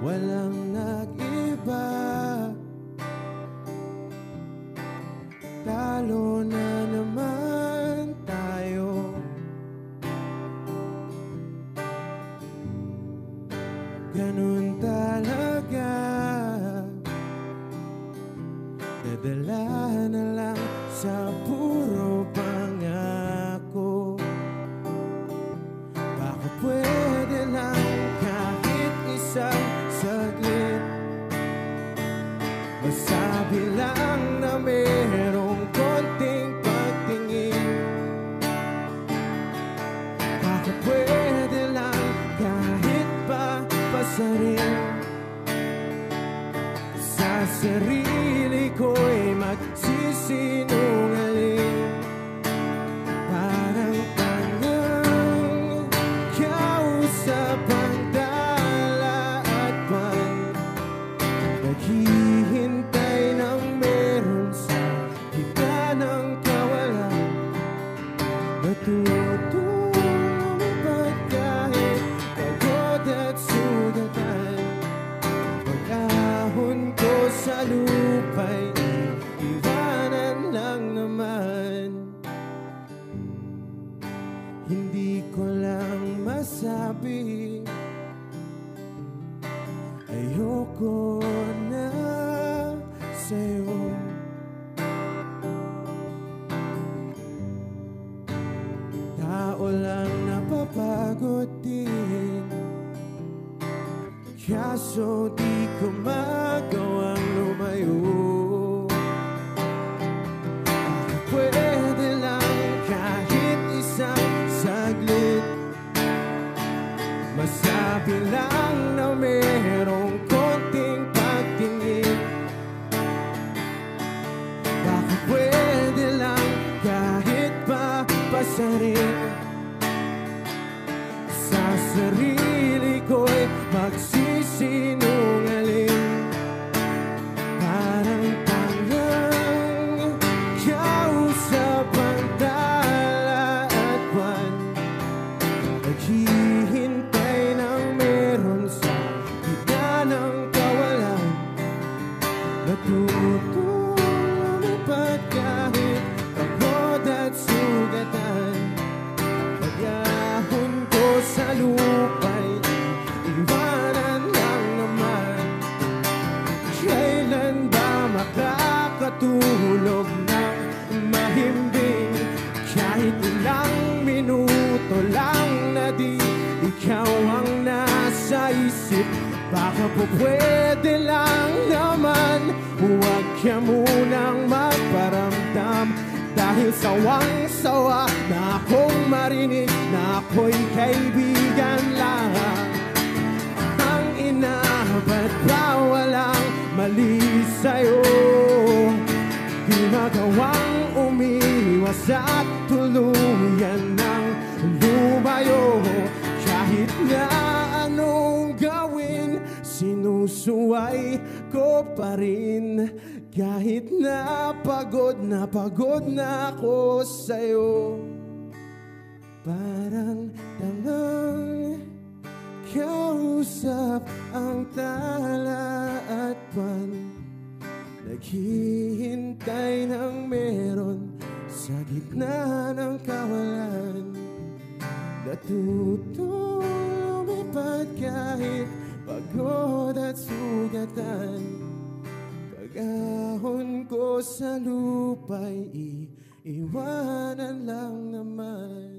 walang nag-iba. Talo na naman tayo. Ganun talaga. Nadala na lang sa puro pangako. Baka pwede lang kahit isang saglit, masabi lang na merong konting pagtingin. Baka pwede lang kahit pa pasarin. Sa sarili ko'y magsisinungaling. Parang tangang kausap ang dala at buwan, naghihintay ng meron sa gitna ng kawalan. Natutulog kahit pagod at sugatan. Pag-ahon ko sa lupa'y iwanan lang naman. Hindi ko lang masabi, ayoko na sa'yo. Tao lang napapagod din, kaso di ko magawang lumayo. Baka pwede lang kahit isang saglit, masabi lang na merong konting pagtingin. Baka pwede lang kahit pa pasarin. Sa sarili ko'y magsisinungaling. Parang tangang kausap ang dala at buwan, naghihintay ng meron sa gitna ng kawalan. Natutulog kahit pagod at sugatan. Pag-ahon ko sa lupa'y iwanan lang naman. Kailan ba makakatulog ng mahimbing? Kahit ilang minuto lang na di ikaw ang nasa isip. Baka po pwede lang naman, huwag ka munang magparamdam. Dahil sawang-sawa na akong marinig na ako'y kaibigan lang. Ang ina, ba't ba walang mali sa'yo? Di magawang umiwas at tuluyan ng lumayo. Kahit na anong gawin, sinusuway ko pa rin. Kahit na pagod na ako sa'yo. Parang tangang kausap ang tala at buwan, naghihintay ng meron sa gitna ng kawalan. Natutulumipad kahit pagod at sugatan. Pag-ahon ko sa lupa'y iwanan lang naman.